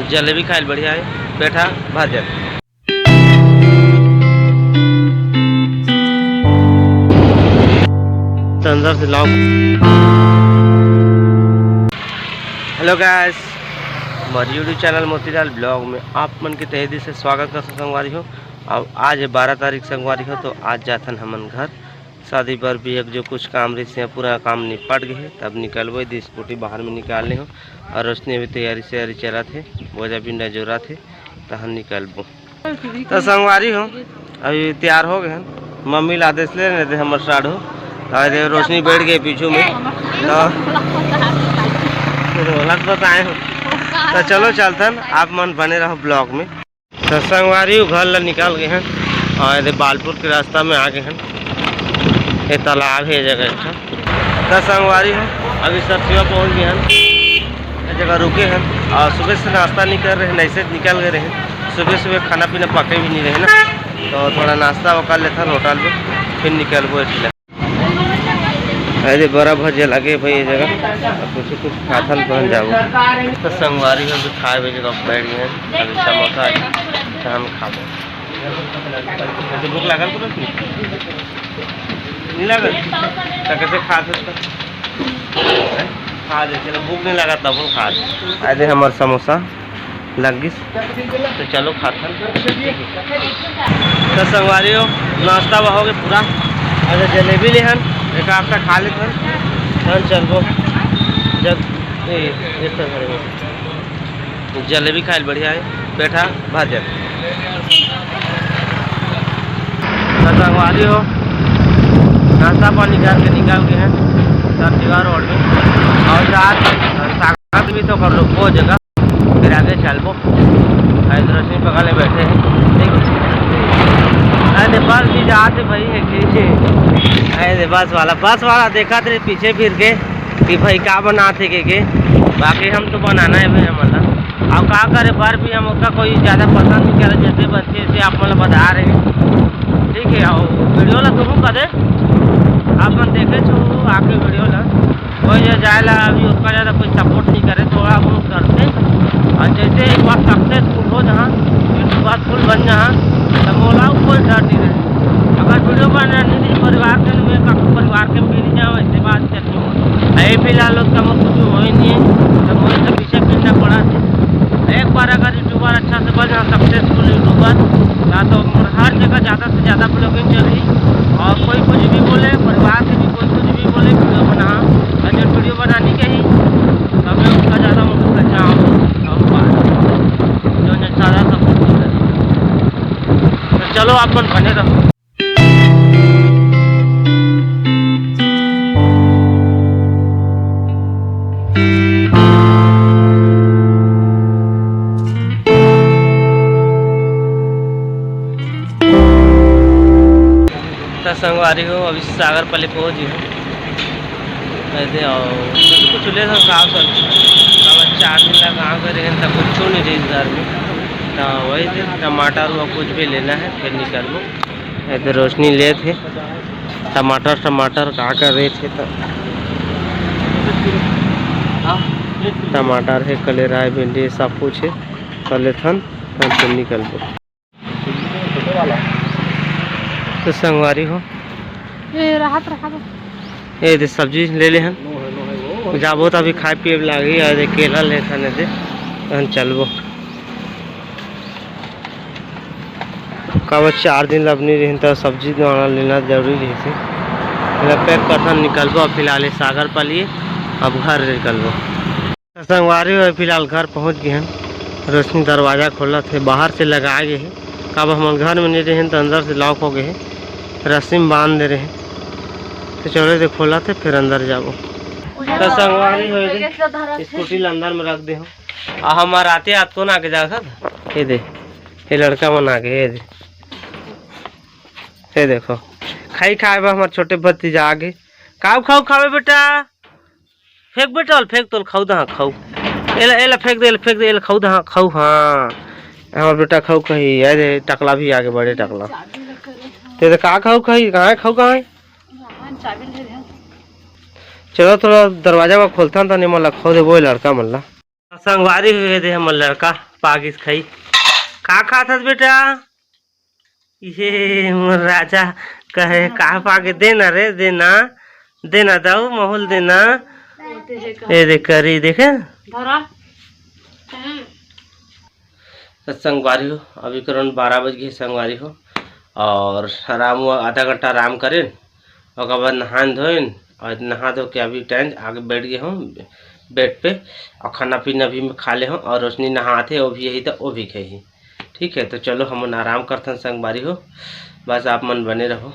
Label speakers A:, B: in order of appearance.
A: जलेबी खाए बढ़िया है, बैठा भाजल। तो अंदर से लाओ। हेलो गाइस, हमारे यूट्यूब चैनल मोतीलाल ब्लॉग में आप मन के तहे दिल से स्वागत कर संगवारी हो। अब आज है 12 तारीख संगवारी हो, तो आज जाथन हमन घर शादी पर भी एक जो कुछ काम रही से पूरा काम निपट गए, तब निकलबो दी स्कूटी बाहर में निकालने हो और रोशनी भी तैयारी चला थे, बोझा बिंडा जोरा थे तहन निकलबो। तो संगवारी हो अभी तैयार हो गए, मम्मी ला आदेश ले रहे थे हमारे साढ़ हो, रोशनी बैठ गई पीछू में तो बताए हो। तो चलो चलतन, आप मन बने रहो ब्लॉग में। तो संगवारी घर ला निकाल गए हैं और बालपुर के रास्ता में आ गए हैं। ये तालाब है जगह अच्छा। तो संगवारी हो अभी सब सेवा पहुँच गए हैं, जगह रुके हैं और सुबह से नाश्ता नहीं कर रहे, नहीं से निकल गए हैं। सुबह खाना पीना पके भी नहीं रहे ना, तो थोड़ा नाश्ता वो कर लेता होटल में, फिर निकल वो। अरे बड़ा भजिया लगे भाई ये जगह, कुछ खाथन पहन जाओ। तो संगवारी में भी खाए हुए जगह बैठ गए हैं, अभी समोसा है तो हम खा भूख लागल तो नहीं लागल तो कैसे खा खा दे, चलो भूख नहीं लगा तब हम खा दे। अरे हमारे समोसा लग गई तो चलो खाथन। तो संगवारी हो नाश्ता हो गए पूरा, अरे जलेबी ले हन एक आफ्ता खा लेते हैं, चलो जब जलेबी खाए बढ़िया है, बैठा भाजल। तो संगवारी हो नाश्ता पानी करके निकाल के हैं सब जगह रोड में, और साथ भी तो कर लो वो जगह, फिर आगे चलबो। रोशनी पकड़े बैठे हैं, अरे बस भी जाते भाई है अरे बस वाला देखा थे पीछे फिर के कि भाई क्या बनाते के बाकी हम तो बनाना है भाई मतलब। अब क्या करे पर भी हम उसका कोई ज़्यादा पसंद नहीं करे, जैसे बनते वैसे आप मतलब बता रहे हैं, ठीक है। और वीडियो ला तुम करे आप मन देखे छो आपके वीडियो ला कोई जो जाएला अभी उसका ज़्यादा कोई सपोर्ट नहीं करे, थोड़ा बहुत करते। और जैसे एक बार सक्सेसफुल हो जहाँ बात फुल बन जहाँ तो बोला कोई डर नहीं रहे। अगर वीडियो बना नहीं परिवार के में परिवार के भी नहीं जाओ ऐसे बात चलनी हो। अरे फिलहाल उसका मुझ कुछ हो ही नहीं है, तो मुझे से पीछे फिरना पड़ा थे। एक बार अगर यूट्यूबर अच्छा से बन जाए सक्सेसफुल यूट्यूबर ना, तो हर जगह ज़्यादा से ज़्यादा ब्लॉगिंग चल रही, और कोई कुछ भी बोले परिवार से भी कोई कुछ भी बोले वीडियो बना, और जब वीडियो बनाने के ही तो मैं उसका ज़्यादा मुझे अच्छा जो ज़्यादा सपोर्ट कर रहे। तो चलो आप मन बने रहो। तो संगवारी हो अभी सागर पले पहुँच गए ऐसे, और कुछ ले गाँव सर 4 दिन लगा गाँव के रहें तब कुछ नहीं रही घर में, तो वही थे टमाटर हुआ कुछ भी लेना है फिर निकल लो। ऐसे रोशनी ले थे टमाटर कहाँ कर रहे थे, तो टमाटर है, कलेरा है, भिंडी सब कुछ है, कले थन फिर निकल लो। तो संगवारी हो ये सब्जी ले ले हन जाबो तो अभी खाए पिए लगी, और केला ले खाने दे चलबो। कब 4 दिन लब नहीं रही तो सब्जी लेना जरूरी रही थी, पैक कर निकलबो। फिलहाल सागर पलिए अब घर निकलबो। संगवारी हो फिलहाल घर पहुंच गए हैं, रोशनी दरवाज़ा खोला थे बाहर से लगा गए हैं। कब हम घर में नहीं रहे तो अंदर से लॉक हो गए हैं, रस्सी में बांध दे रहे हैं, तो चलो दे खोला थे फिर अंदर जाबो। तो संगवारी हो स्कूटी अंदर में रख दे हो, हमारे आते हाथ को ना आके जा ये दे ये लड़का बना के ये देखो खाई हमारे छोटे भतीजा आगे खाओ खावे बेटा, फेंक बेटा फेंक तो खाऊ दहा खाऊ एला फेंक दे खाऊ दहा खाऊ। हाँ हमारे बेटा खाऊ कही अरे टकला भी आगे बड़े टकला ते का खाऊ कही कहाँ खाऊ कहाँ। चलो थोड़ा दरवाजा खोलता था नहीं मतलब खो दे वो लड़का मल्ला संगवारी हुए थे हम लड़का पाकिस खाई का खात हस बेटा ये मोर राजा कहे का पाके देना रे देना देना दाऊ माहौल देना ये देख करी देखे तो संगवारी हो अभी करीब 12 बज गए संगवारी हो और आराम हुआ आधा घंटा आराम करें और बाद नहान धोइन और नहा धो के अभी टाइम आगे बैठ गए हम बेड पे और खाना पीना भी में खा ले हम और रोशनी नहाते वो भी यही तो वो भी कही ठीक है। तो चलो हम आराम करते हैं संगवारी हो बस आप मन बने रहो।